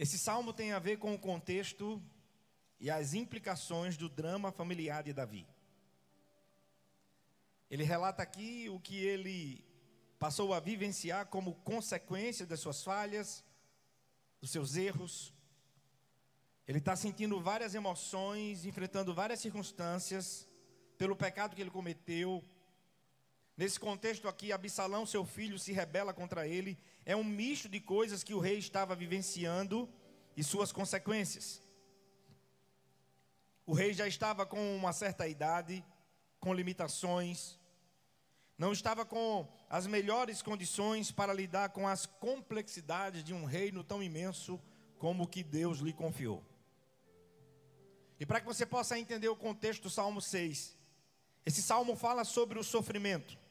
Esse salmo tem a ver com o contexto e as implicações do drama familiar de Davi. Ele relata aqui o que ele passou a vivenciar como consequência das suas falhas, dos seus erros. Ele está sentindo várias emoções, enfrentando várias circunstâncias pelo pecado que ele cometeu. Nesse contexto aqui, Absalão, seu filho, se rebela contra ele. É um misto de coisas que o rei estava vivenciando e suas consequências. O rei já estava com uma certa idade, com limitações, não estava com as melhores condições para lidar com as complexidades de um reino tão imenso como o que Deus lhe confiou. E para que você possa entender o contexto do Salmo 6, esse salmo fala sobre o sofrimento.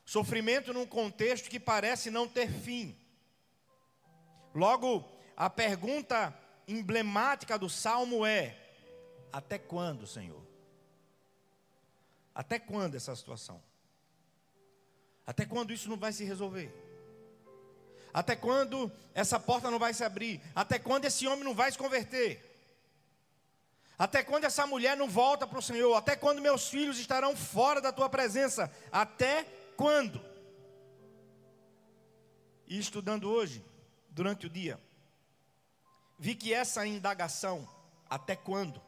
Sofrimento num contexto que parece não ter fim. Logo, a pergunta emblemática do salmo é: até quando, Senhor? Até quando essa situação? Até quando isso não vai se resolver? Até quando essa porta não vai se abrir? Até quando esse homem não vai se converter? Até quando essa mulher não volta para o Senhor? Até quando meus filhos estarão fora da tua presença? Até quando? E estudando hoje, durante o dia, vi que essa indagação, até quando,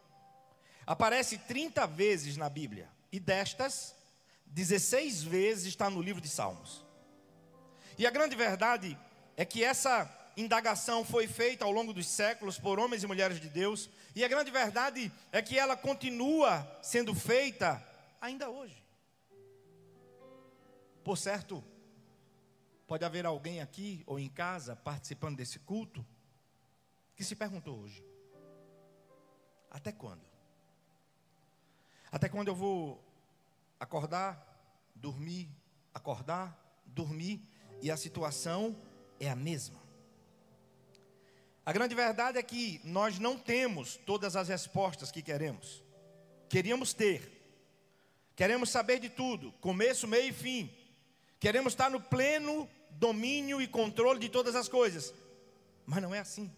aparece 30 vezes na Bíblia. E destas, 16 vezes está no livro de Salmos. E a grande verdade é que essa indagação foi feita ao longo dos séculos por homens e mulheres de Deus. E a grande verdade é que ela continua sendo feita ainda hoje. Por certo, pode haver alguém aqui ou em casa participando desse culto que se perguntou hoje: até quando? Até quando eu vou acordar, dormir, e a situação é a mesma? A grande verdade é que nós não temos todas as respostas que queremos. Queríamos ter. Queremos saber de tudo, começo, meio e fim. Queremos estar no pleno domínio e controle de todas as coisas. Mas não é assim.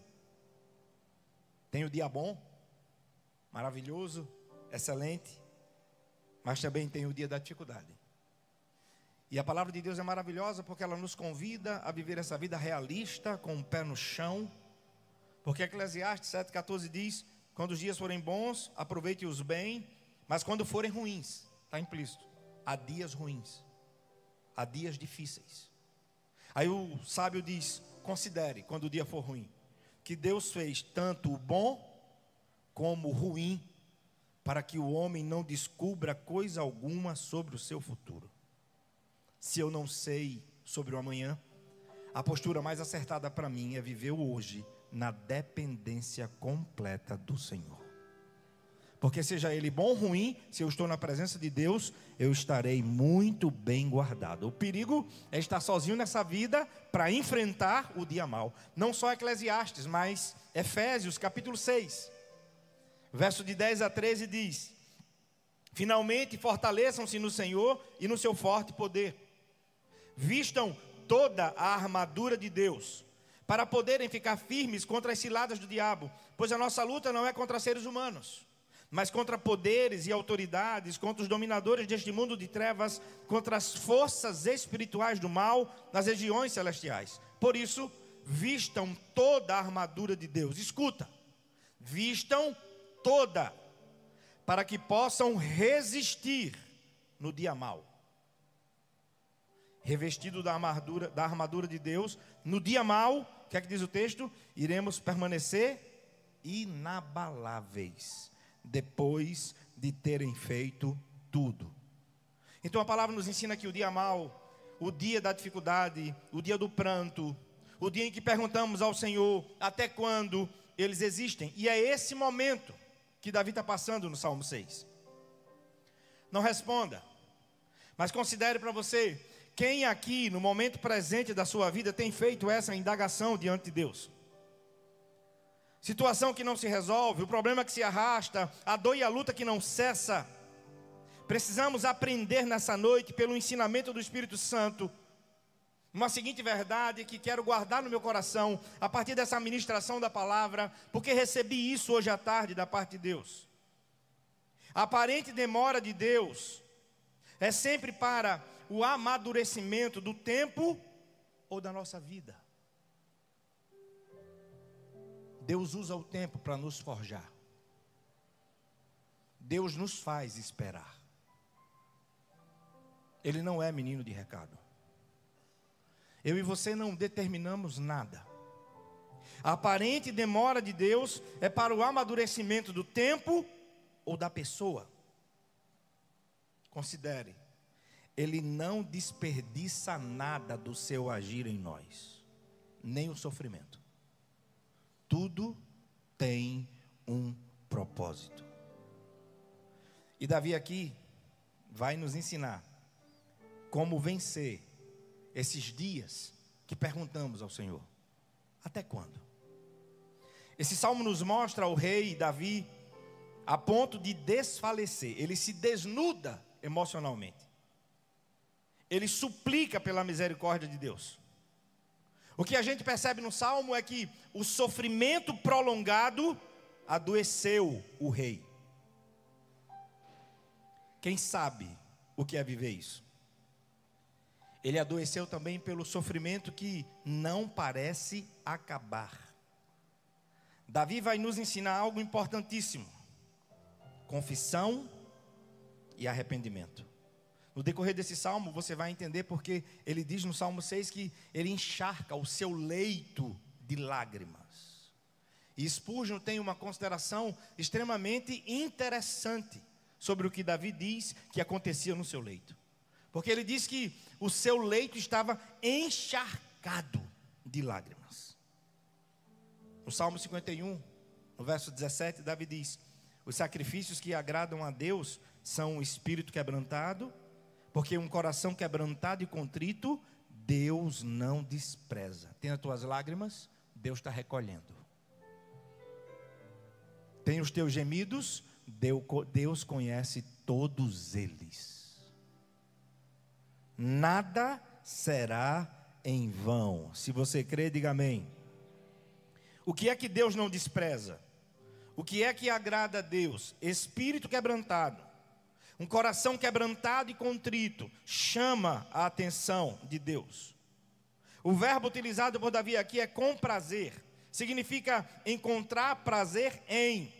Tem o dia bom, maravilhoso, excelente, mas também tem o dia da dificuldade. E a palavra de Deus é maravilhosa porque ela nos convida a viver essa vida realista, com o pé no chão. Porque Eclesiastes 7,14 diz: quando os dias forem bons, aproveite-os bem, mas quando forem ruins, está implícito, há dias ruins, há dias difíceis. Aí o sábio diz: considere, quando o dia for ruim, que Deus fez tanto o bom como o ruim, para que o homem não descubra coisa alguma sobre o seu futuro. Se eu não sei sobre o amanhã, a postura mais acertada para mim é viver o hoje na dependência completa do Senhor. Porque seja ele bom ou ruim, se eu estou na presença de Deus, eu estarei muito bem guardado. O perigo é estar sozinho nessa vida para enfrentar o dia mau. Não só Eclesiastes, mas Efésios capítulo 6, verso de 10 a 13 diz: finalmente fortaleçam-se no Senhor e no seu forte poder. Vistam toda a armadura de Deus, para poderem ficar firmes contra as ciladas do diabo. Pois a nossa luta não é contra seres humanos, mas contra poderes e autoridades, contra os dominadores deste mundo de trevas, contra as forças espirituais do mal nas regiões celestiais. Por isso, vistam toda a armadura de Deus. Escuta, vistam toda, para que possam resistir no dia mau. Revestido da armadura de Deus, no dia mau, o que é que diz o texto? Iremos permanecer inabaláveis, depois de terem feito tudo. Então a palavra nos ensina que o dia mau, o dia da dificuldade, o dia do pranto, o dia em que perguntamos ao Senhor até quando, eles existem. E é esse momento que Davi está passando no Salmo 6. Não responda, mas considere para você: quem aqui no momento presente da sua vida tem feito essa indagação diante de Deus? Situação que não se resolve, o problema que se arrasta, a dor e a luta que não cessa. Precisamos aprender nessa noite, pelo ensinamento do Espírito Santo, uma seguinte verdade que quero guardar no meu coração, a partir dessa ministração da palavra, porque recebi isso hoje à tarde da parte de Deus. A aparente demora de Deus é sempre para o amadurecimento do tempo ou da nossa vida. Deus usa o tempo para nos forjar. Deus nos faz esperar. Ele não é menino de recado. Eu e você não determinamos nada. A aparente demora de Deus é para o amadurecimento do tempo ou da pessoa. Considere, Ele não desperdiça nada do seu agir em nós, nem o sofrimento. Tudo tem um propósito. E Davi aqui vai nos ensinar como vencer esses dias que perguntamos ao Senhor: até quando? Esse salmo nos mostra o rei Davi a ponto de desfalecer. Ele se desnuda emocionalmente. Ele suplica pela misericórdia de Deus. O que a gente percebe no salmo é que o sofrimento prolongado adoeceu o rei. Quem sabe o que é viver isso? Ele adoeceu também pelo sofrimento que não parece acabar. Davi vai nos ensinar algo importantíssimo: confissão e arrependimento. No decorrer desse salmo você vai entender porque ele diz no Salmo 6 que ele encharca o seu leito de lágrimas. E Spurgeon tem uma consideração extremamente interessante sobre o que Davi diz que acontecia no seu leito. Porque ele diz que o seu leito estava encharcado de lágrimas. No Salmo 51, no verso 17, Davi diz: os sacrifícios que agradam a Deus são o espírito quebrantado, porque um coração quebrantado e contrito, Deus não despreza. Tem as tuas lágrimas, Deus está recolhendo. Tem os teus gemidos, Deus conhece todos eles. Nada será em vão. Se você crê, diga amém. O que é que Deus não despreza? O que é que agrada a Deus? Espírito quebrantado. Um coração quebrantado e contrito chama a atenção de Deus. O verbo utilizado por Davi aqui é comprazer. Significa encontrar prazer em.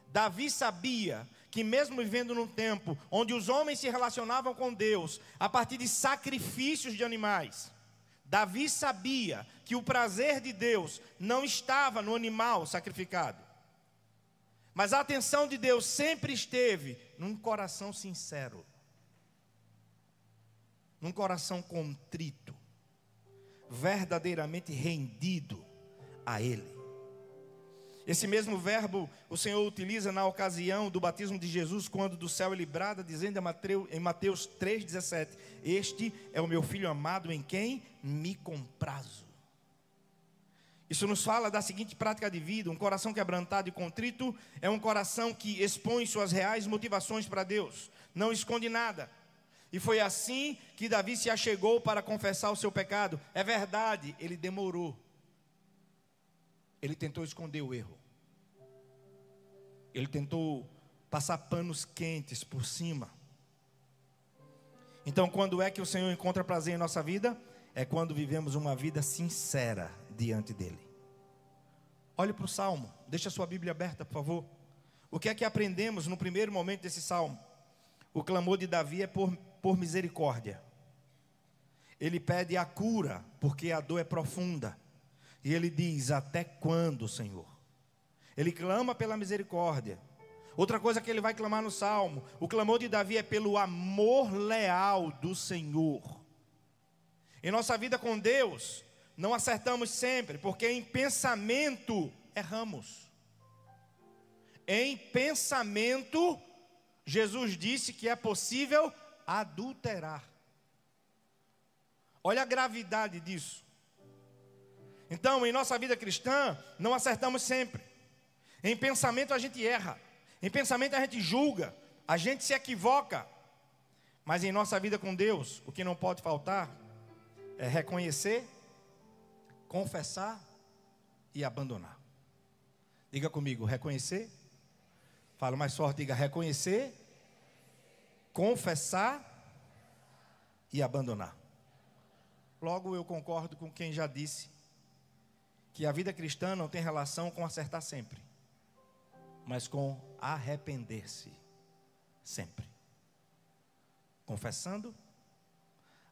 Davi sabia que mesmo vivendo num tempo onde os homens se relacionavam com Deus a partir de sacrifícios de animais, Davi sabia que o prazer de Deus não estava no animal sacrificado. Mas a atenção de Deus sempre esteve num coração sincero, num coração contrito, verdadeiramente rendido a Ele. Esse mesmo verbo o Senhor utiliza na ocasião do batismo de Jesus, quando do céu ele brada, dizendo em Mateus 3,17: este é o meu filho amado em quem me comprazo. Isso nos fala da seguinte prática de vida: um coração quebrantado e contrito é um coração que expõe suas reais motivações para Deus, não esconde nada. E foi assim que Davi se achegou para confessar o seu pecado. É verdade, ele demorou. Ele tentou esconder o erro. Ele tentou passar panos quentes por cima. Então, quando é que o Senhor encontra prazer em nossa vida? É quando vivemos uma vida sincera diante dEle. Olhe para o Salmo. Deixa a sua Bíblia aberta, por favor. O que é que aprendemos no primeiro momento desse Salmo? O clamor de Davi é por misericórdia. Ele pede a cura, porque a dor é profunda. E ele diz: até quando, Senhor? Ele clama pela misericórdia. Outra coisa que ele vai clamar no Salmo: o clamor de Davi é pelo amor leal do Senhor. Em nossa vida com Deus, não acertamos sempre, porque em pensamento erramos. Em pensamento, Jesus disse que é possível adulterar. Olha a gravidade disso. Então, em nossa vida cristã, não acertamos sempre. Em pensamento a gente erra. Em pensamento a gente julga. A gente se equivoca. Mas em nossa vida com Deus, o que não pode faltar é reconhecer, confessar e abandonar. Diga comigo, reconhecer. Fala mais forte, diga reconhecer, confessar e abandonar. Logo eu concordo com quem já disse que a vida cristã não tem relação com acertar sempre, mas com arrepender-se sempre. Confessando,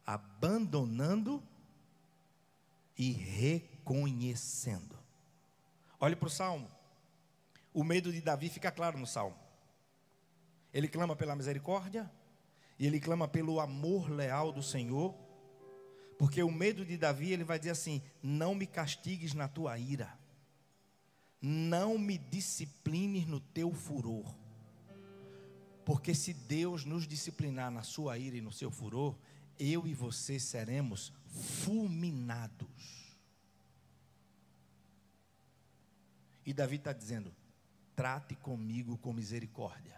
abandonando e reconhecendo. Olhe para o Salmo. O medo de Davi fica claro no Salmo. Ele clama pela misericórdia e ele clama pelo amor leal do Senhor. Porque o medo de Davi, ele vai dizer assim: não me castigues na tua ira, não me disciplines no teu furor. Porque se Deus nos disciplinar na sua ira e no seu furor, eu e você seremos fulminados. E Davi está dizendo: trate comigo com misericórdia.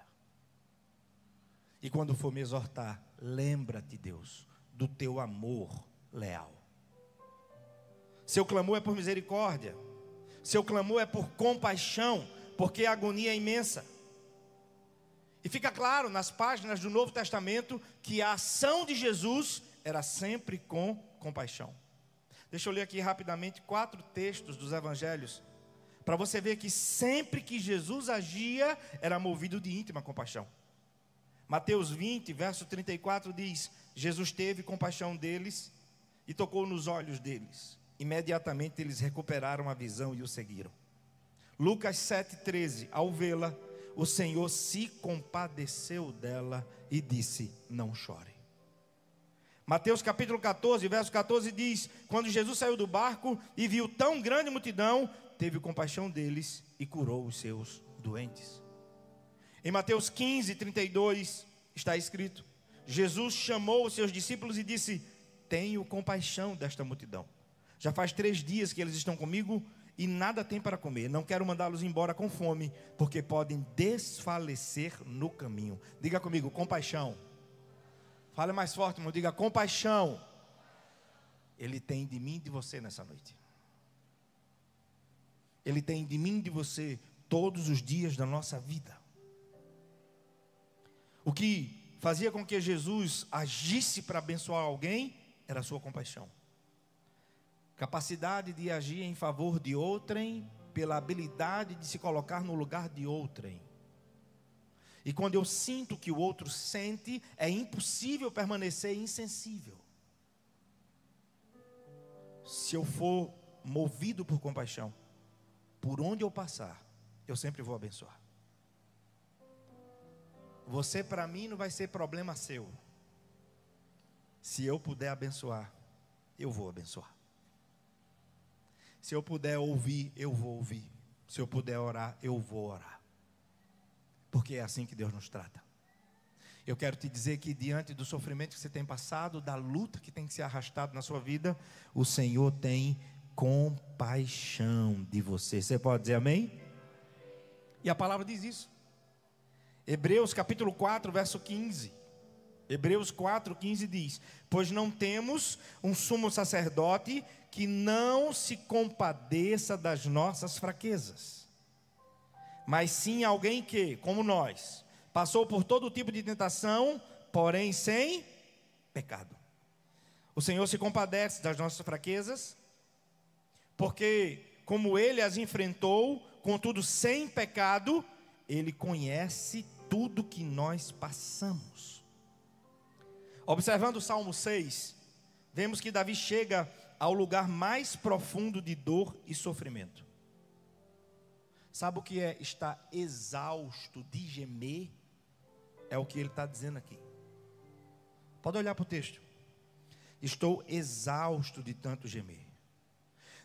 E quando for me exortar, lembra-te, Deus, do teu amor leal. Seu clamor é por misericórdia, seu clamor é por compaixão, porque a agonia é imensa. E fica claro nas páginas do Novo Testamento que a ação de Jesus era sempre com compaixão. Deixa eu ler aqui rapidamente 4 textos dos evangelhos, para você ver que sempre que Jesus agia, era movido de íntima compaixão. Mateus 20, verso 34 diz: Jesus teve compaixão deles e tocou nos olhos deles. Imediatamente eles recuperaram a visão e o seguiram. Lucas 7,13, ao vê-la, o Senhor se compadeceu dela e disse: não chore. Mateus capítulo 14, verso 14 diz: quando Jesus saiu do barco e viu tão grande multidão, teve compaixão deles e curou os seus doentes. Em Mateus 15, 32, está escrito: Jesus chamou os seus discípulos e disse: tenho compaixão desta multidão. Já faz 3 dias que eles estão comigo e nada têm para comer. Não quero mandá-los embora com fome, porque podem desfalecer no caminho. Diga comigo, compaixão. Fale mais forte, irmão. Diga, compaixão. Ele tem de mim e de você nessa noite. Ele tem de mim e de você todos os dias da nossa vida. O que fazia com que Jesus agisse para abençoar alguém era a sua compaixão. Capacidade de agir em favor de outrem, pela habilidade de se colocar no lugar de outrem. E quando eu sinto que o outro sente, é impossível permanecer insensível. Se eu for movido por compaixão, por onde eu passar, eu sempre vou abençoar. Você para mim não vai ser problema seu. Se eu puder abençoar, eu vou abençoar. Se eu puder ouvir, eu vou ouvir. Se eu puder orar, eu vou orar. Porque é assim que Deus nos trata. Eu quero te dizer que diante do sofrimento que você tem passado, da luta que tem que ser arrastado na sua vida, o Senhor tem compaixão de você. Você pode dizer amém? E a palavra diz isso. Hebreus capítulo 4, verso 15. Hebreus 4, 15 diz: pois não temos um sumo sacerdote que não se compadeça das nossas fraquezas, mas sim alguém que, como nós, passou por todo tipo de tentação, porém sem pecado. O Senhor se compadece das nossas fraquezas, porque como Ele as enfrentou, contudo sem pecado, Ele conhece tudo que nós passamos. Observando o Salmo 6, vemos que Davi chega ao lugar mais profundo de dor e sofrimento. Sabe o que é estar exausto de gemer? É o que ele está dizendo aqui. Pode olhar para o texto. Estou exausto de tanto gemer,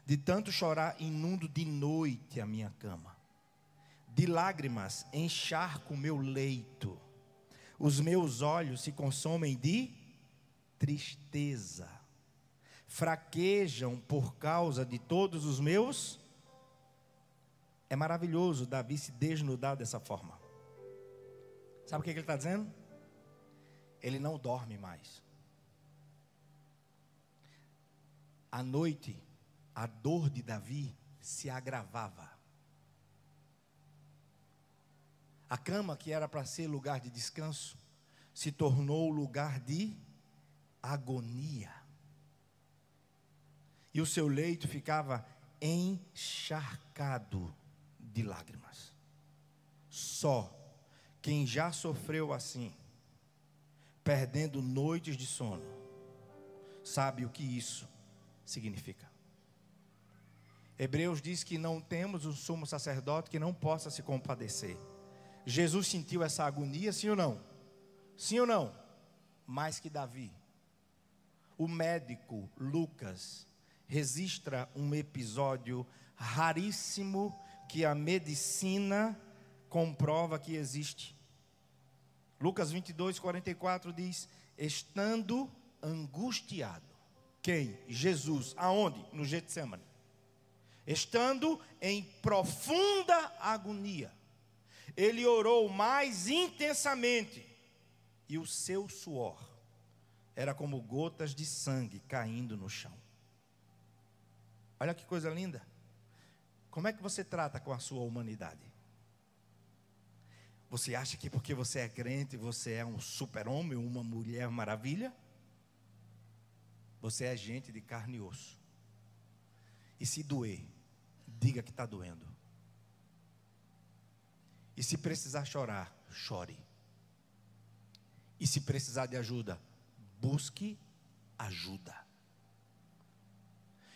de tanto chorar, inundo de noite a minha cama, de lágrimas encharco o meu leito, os meus olhos se consomem de tristeza, fraquejam por causa de todos os meus. É maravilhoso Davi se desnudar dessa forma. Sabe o que ele está dizendo? Ele não dorme mais. À noite, a dor de Davi se agravava. A cama, que era para ser lugar de descanso, se tornou lugar de agonia. E o seu leito ficava encharcado de lágrimas. Só quem já sofreu assim, perdendo noites de sono, sabe o que isso significa. Hebreus diz que não temos um sumo sacerdote que não possa se compadecer. Jesus sentiu essa agonia, sim ou não? Sim ou não? Mais que Davi. O médico Lucas registra um episódio raríssimo que a medicina comprova que existe. Lucas 22:44 diz: estando angustiado. Quem? Jesus. Aonde? No Getsemane. Estando em profunda agonia, ele orou mais intensamente, e o seu suor era como gotas de sangue caindo no chão. Olha que coisa linda. Como é que você trata com a sua humanidade? Você acha que porque você é crente, você é um super-homem, uma mulher maravilha? Você é gente de carne e osso. E se doer, diga que está doendo. E se precisar chorar, chore. E se precisar de ajuda, busque ajuda.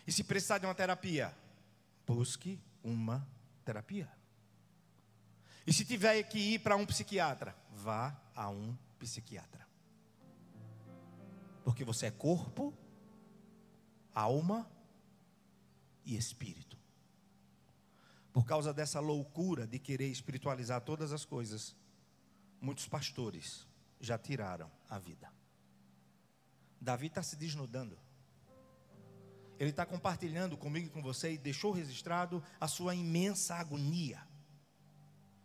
E se precisar de uma terapia, busque uma terapia. E se tiver que ir para um psiquiatra, vá a um psiquiatra. Porque você é corpo, alma e espírito. Por causa dessa loucura de querer espiritualizar todas as coisas, muitos pastores já tiraram a vida. Davi está se desnudando. Ele está compartilhando comigo e com você, e deixou registrado a sua imensa agonia.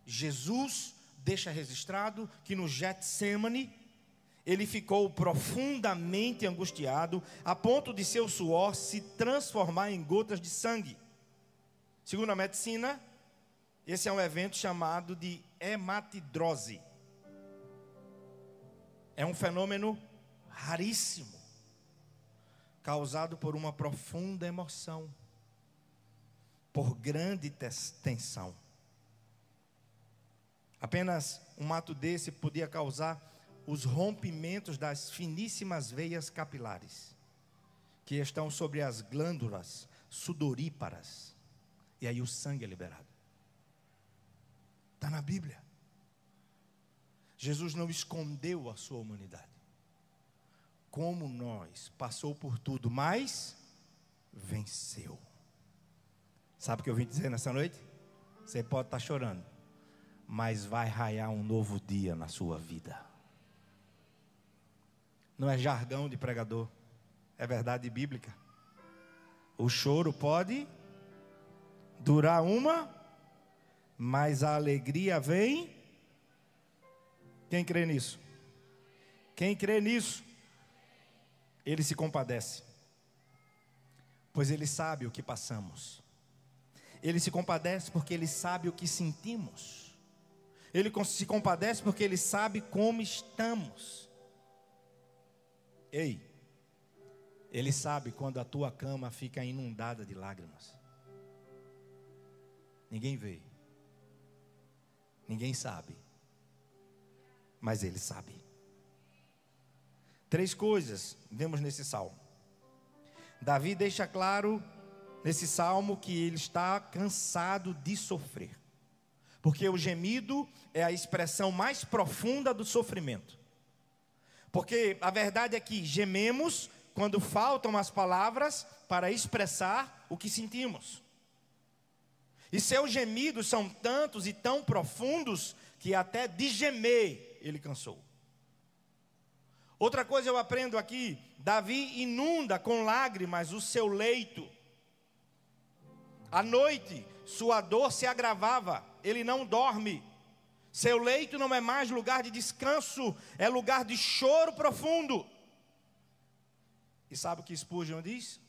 Jesus deixa registrado que no Getsemane, ele ficou profundamente angustiado, a ponto de seu suor se transformar em gotas de sangue. Segundo a medicina, esse é um evento chamado de hematidrose. É um fenômeno raríssimo, causado por uma profunda emoção, por grande tensão. Apenas um ato desse podia causar os rompimentos das finíssimas veias capilares, que estão sobre as glândulas sudoríparas, e aí o sangue é liberado. Está na Bíblia. Jesus não escondeu a sua humanidade. Como nós, passou por tudo, mas venceu. Sabe o que eu vim dizer nessa noite? Você pode estar chorando, mas vai raiar um novo dia na sua vida. Não é jargão de pregador, é verdade bíblica. O choro pode durar mas a alegria vem. Quem crê nisso? Quem crê nisso? Ele se compadece, pois ele sabe o que passamos. Ele se compadece porque ele sabe o que sentimos. Ele se compadece porque ele sabe como estamos. Ei, ele sabe quando a tua cama fica inundada de lágrimas. Ninguém vê, ninguém sabe, mas ele sabe. 3 coisas vemos nesse salmo. Davi deixa claro nesse salmo que ele está cansado de sofrer, porque o gemido é a expressão mais profunda do sofrimento. Porque a verdade é que gememos quando faltam as palavras para expressar o que sentimos. E seus gemidos são tantos e tão profundos que até de gemer ele cansou. Outra coisa eu aprendo aqui: Davi inunda com lágrimas o seu leito. À noite, sua dor se agravava, ele não dorme. Seu leito não é mais lugar de descanso, é lugar de choro profundo. E sabe o que Spurgeon diz?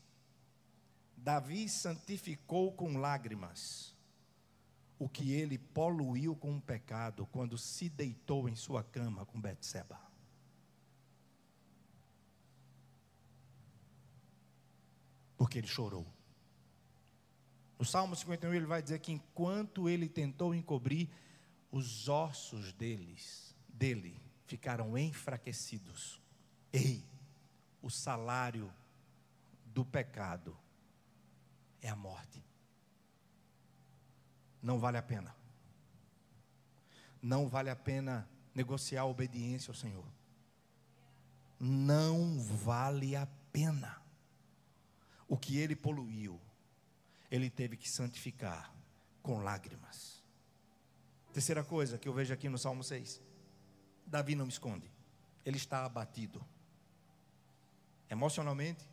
Davi santificou com lágrimas o que ele poluiu com o pecado quando se deitou em sua cama com Betseba. Porque ele chorou. No Salmo 51 ele vai dizer que enquanto ele tentou encobrir, os ossos dele ficaram enfraquecidos. Ei, o salário do pecado é a morte. Não vale a pena. Não vale a pena negociar a obediência ao Senhor. Não vale a pena. O que ele poluiu, ele teve que santificar com lágrimas. Terceira coisa que eu vejo aqui no Salmo 6. Davi não esconde. Ele está abatido. Emocionalmente,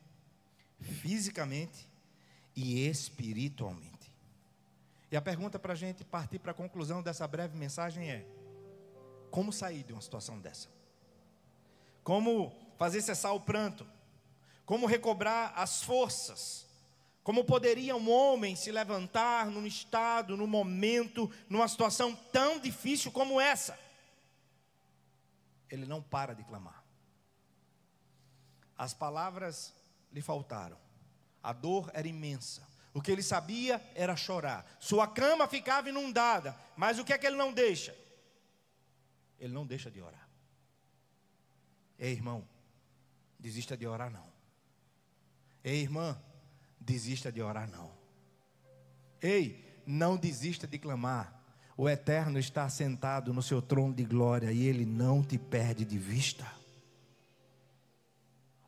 fisicamente e espiritualmente. E a pergunta para a gente partir para a conclusão dessa breve mensagem é: como sair de uma situação dessa? Como fazer cessar o pranto? Como recobrar as forças? Como poderia um homem se levantar num estado, num momento, numa situação tão difícil como essa? Ele não para de clamar. As palavras lhe faltaram. A dor era imensa. O que ele sabia era chorar. Sua cama ficava inundada. Mas o que é que ele não deixa? Ele não deixa de orar. Ei, irmão, desista de orar não. Ei, irmã, desista de orar não. Ei, não desista de clamar. O Eterno está sentado no seu trono de glória e Ele não te perde de vista.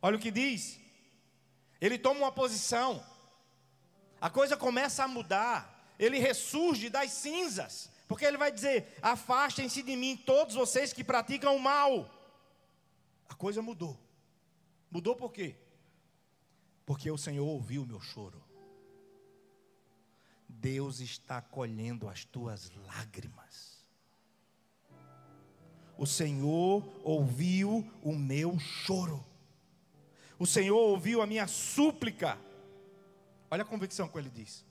Olha o que diz. Ele toma uma posição. A coisa começa a mudar. Ele ressurge das cinzas. Porque ele vai dizer: afastem-se de mim todos vocês que praticam o mal. A coisa mudou. Mudou por quê? Porque o Senhor ouviu o meu choro. Deus está colhendo as tuas lágrimas. O Senhor ouviu o meu choro. O Senhor ouviu a minha súplica. Olha a convicção que ele diz.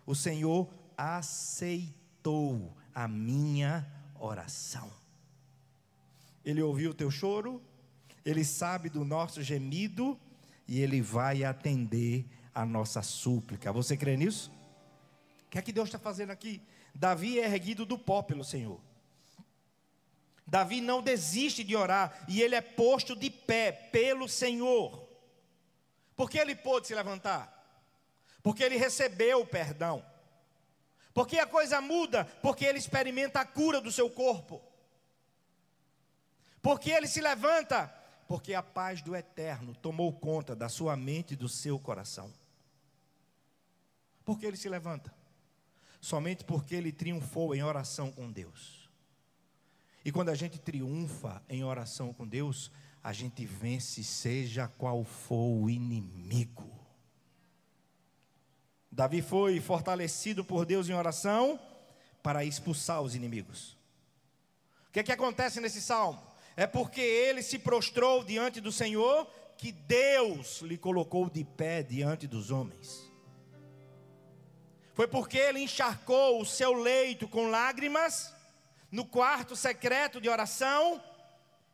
O Senhor aceitou a minha oração. Ele ouviu o teu choro. Ele sabe do nosso gemido. E Ele vai atender a nossa súplica. Você crê nisso? O que é que Deus está fazendo aqui? Davi é erguido do pó pelo Senhor. Davi não desiste de orar. E ele é posto de pé pelo Senhor. Por que ele pôde se levantar? Porque ele recebeu o perdão. Porque a coisa muda? Porque ele experimenta a cura do seu corpo. Porque ele se levanta? Porque a paz do Eterno tomou conta da sua mente e do seu coração. Por que ele se levanta? Somente porque ele triunfou em oração com Deus. E quando a gente triunfa em oração com Deus, a gente vence seja qual for o inimigo. Davi foi fortalecido por Deus em oração para expulsar os inimigos. O que é que acontece nesse salmo? É porque ele se prostrou diante do Senhor que Deus lhe colocou de pé diante dos homens. Foi porque ele encharcou o seu leito com lágrimas no quarto secreto de oração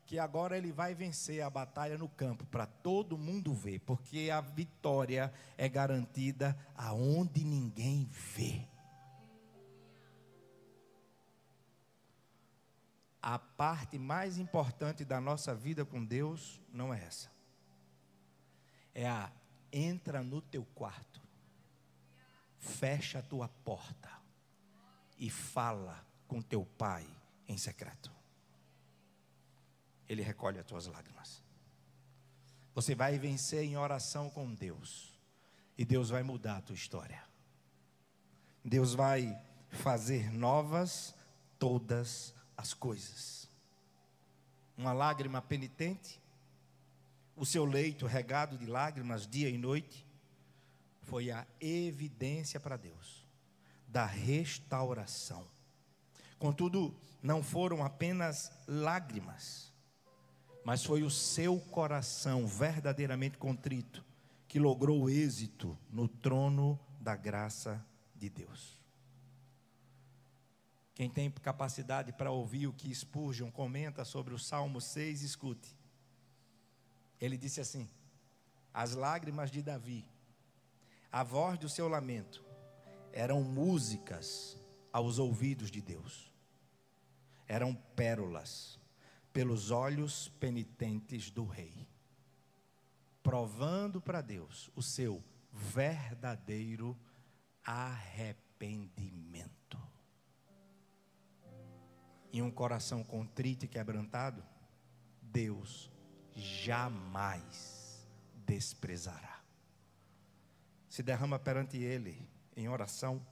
que agora ele vai vencer a batalha no campo para todo mundo ver, porque a vitória é garantida aonde ninguém vê. A parte mais importante da nossa vida com Deus não é essa. É a entra no teu quarto, fecha a tua porta e fala com teu pai em secreto. Ele recolhe as tuas lágrimas. Você vai vencer em oração com Deus. E Deus vai mudar a tua história. Deus vai fazer novas todas as coisas. Uma lágrima penitente, o seu leito regado de lágrimas dia e noite, foi a evidência para Deus da restauração. Contudo, não foram apenas lágrimas, mas foi o seu coração verdadeiramente contrito que logrou êxito no trono da graça de Deus. Quem tem capacidade para ouvir o que Spurgeon comenta sobre o Salmo 6, escute. Ele disse assim: as lágrimas de Davi, a voz do seu lamento, eram músicas aos ouvidos de Deus. Eram pérolas pelos olhos penitentes do rei, provando para Deus o seu verdadeiro arrependimento. Em um coração contrito e quebrantado, Deus jamais desprezará. Se derrama perante Ele em oração,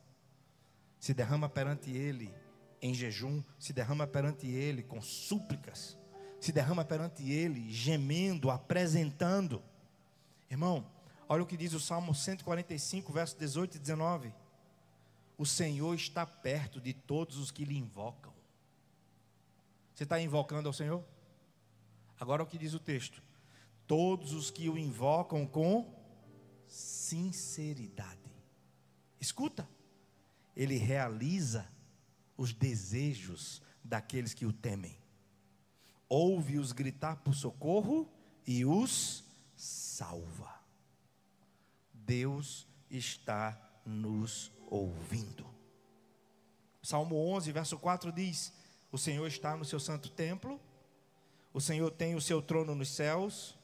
se derrama perante Ele em jejum, se derrama perante Ele com súplicas, se derrama perante Ele gemendo, apresentando. Irmão, olha o que diz o Salmo 145, versos 18 e 19. O Senhor está perto de todos os que lhe invocam. Você está invocando ao Senhor? Agora o que diz o texto: todos os que o invocam com sinceridade. Escuta, Ele realiza os desejos daqueles que o temem. Ouve-os gritar por socorro e os salva. Deus está nos ouvindo. Salmo 11, verso 4 diz: o Senhor está no seu santo templo, o Senhor tem o seu trono nos céus,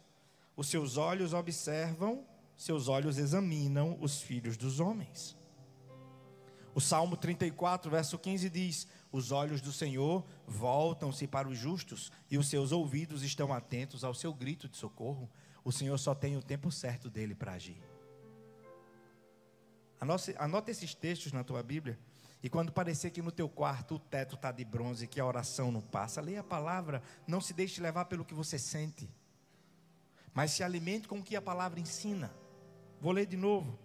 os seus olhos observam, seus olhos examinam os filhos dos homens. O Salmo 34, verso 15 diz: os olhos do Senhor voltam-se para os justos, e os seus ouvidos estão atentos ao seu grito de socorro. O Senhor só tem o tempo certo dele para agir. Anota esses textos na tua Bíblia. E quando parecer que no teu quarto o teto está de bronze, que a oração não passa, leia a palavra. Não se deixe levar pelo que você sente, mas se alimente com o que a palavra ensina. Vou ler de novo.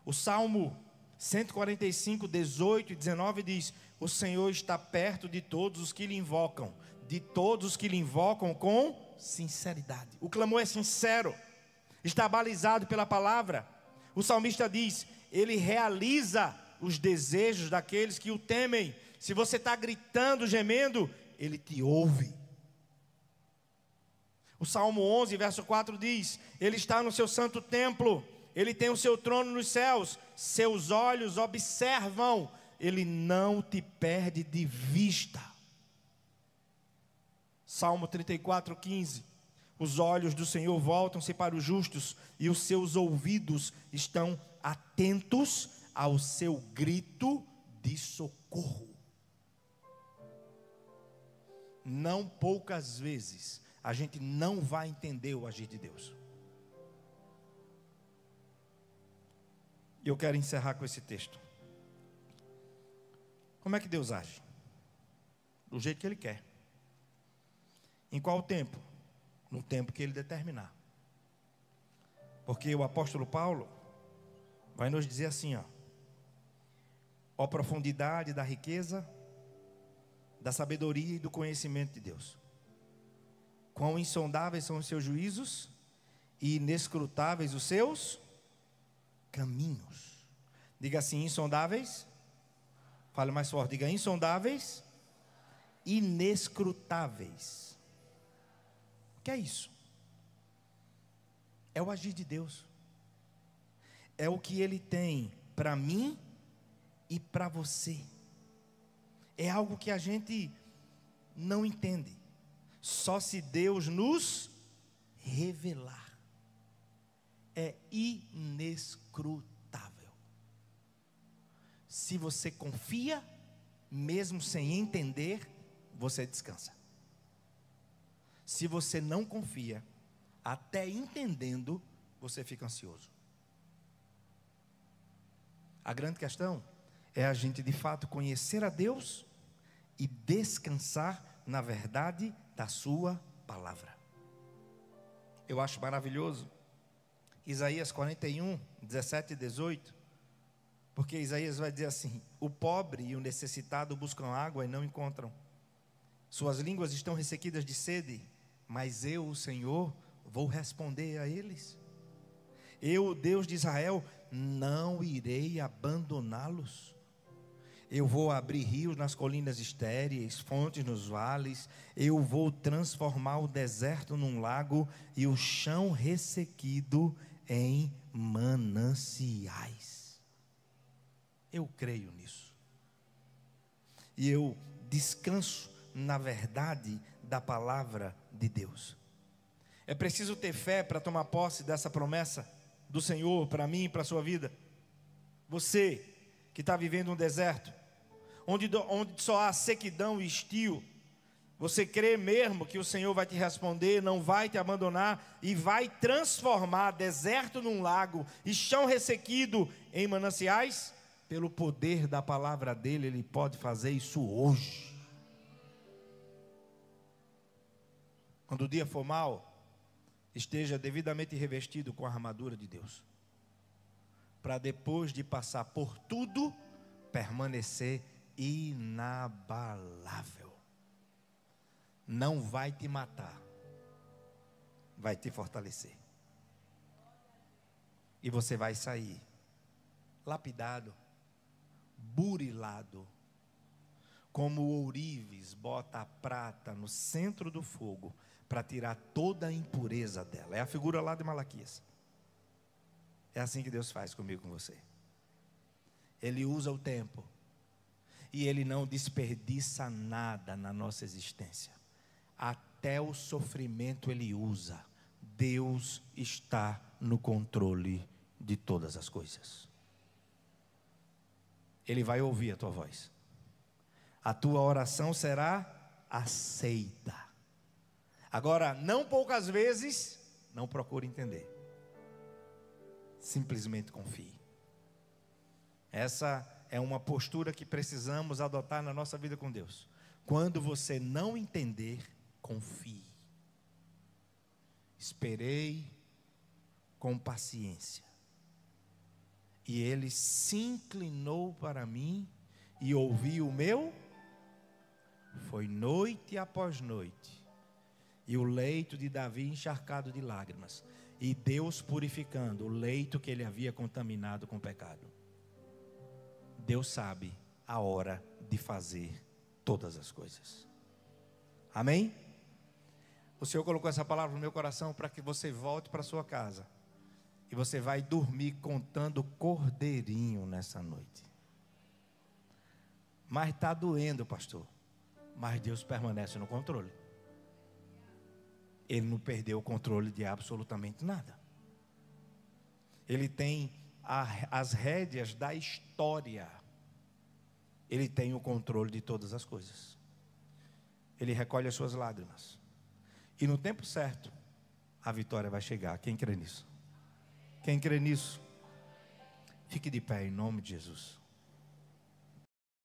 O Salmo 145, 18 e 19 diz: o Senhor está perto de todos os que lhe invocam, de todos os que lhe invocam com sinceridade. O clamor é sincero, está balizado pela palavra. O salmista diz: Ele realiza os desejos daqueles que o temem. Se você está gritando, gemendo, Ele te ouve. O Salmo 11, verso 4 diz: Ele está no seu santo templo, Ele tem o seu trono nos céus, seus olhos observam, Ele não te perde de vista. Salmo 34, 15: os olhos do Senhor voltam-se para os justos, e os seus ouvidos estão atentos ao seu grito de socorro. Não poucas vezes a gente não vai entender o agir de Deus. E eu quero encerrar com esse texto. Como é que Deus age? Do jeito que Ele quer. Em qual tempo? No tempo que Ele determinar. Porque o apóstolo Paulo vai nos dizer assim, ó profundidade da riqueza, da sabedoria e do conhecimento de Deus. Quão insondáveis são os seus juízos e inescrutáveis os seus caminhos. Diga assim: insondáveis. Fale mais forte, diga: insondáveis, inescrutáveis. O que é isso? É o agir de Deus. É o que Ele tem para mim e para você. É algo que a gente não entende. Só se Deus nos revelar. É inescrutável. Se você confia, mesmo sem entender, você descansa. Se você não confia, até entendendo, você fica ansioso. A grande questão é a gente de fato conhecer a Deus e descansar na verdade da sua palavra. Eu acho maravilhoso Isaías 41, 17 e 18, porque Isaías vai dizer assim: o pobre e o necessitado buscam água e não encontram, suas línguas estão ressequidas de sede, mas eu, o Senhor, vou responder a eles. eu, o Deus de Israel, não irei abandoná-los. Eu vou abrir rios nas colinas estéreis, fontes nos vales. Eu vou transformar o deserto num lago e o chão ressequido em mananciais. Eu creio nisso. E eu descanso na verdade da palavra de Deus. É preciso ter fé para tomar posse dessa promessa do Senhor para mim e para a sua vida. Você que está vivendo um deserto, onde só há sequidão e estio, você crê mesmo que o Senhor vai te responder, não vai te abandonar e vai transformar deserto num lago e chão ressequido em mananciais? Pelo poder da palavra dele, ele pode fazer isso hoje. Quando o dia for mau, esteja devidamente revestido com a armadura de Deus, para depois de passar por tudo, permanecer inabalável. Não vai te matar, vai te fortalecer. E você vai sair lapidado, burilado, como o ourives bota a prata no centro do fogo para tirar toda a impureza dela. É a figura lá de Malaquias. É assim que Deus faz comigo e com você. Ele usa o tempo e Ele não desperdiça nada na nossa existência. Até o sofrimento Ele usa. Deus está no controle de todas as coisas. Ele vai ouvir a tua voz. A tua oração será aceita. Agora, não poucas vezes, não procure entender. Simplesmente confie. Essa é uma postura que precisamos adotar na nossa vida com Deus. Quando você não entender, confie. Esperei com paciência. E Ele se inclinou para mim e ouviu o meu. Foi noite após noite. E o leito de Davi encharcado de lágrimas. E Deus purificando o leito que ele havia contaminado com o pecado. Deus sabe a hora de fazer todas as coisas. Amém? O Senhor colocou essa palavra no meu coração para que você volte para a sua casa. E você vai dormir contando cordeirinho nessa noite. Mas está doendo, pastor. Mas Deus permanece no controle. Ele não perdeu o controle de absolutamente nada. Ele tem as rédeas da história. Ele tem o controle de todas as coisas. Ele recolhe as suas lágrimas. E no tempo certo, a vitória vai chegar. Quem crê nisso? Quem crê nisso? Fique de pé em nome de Jesus.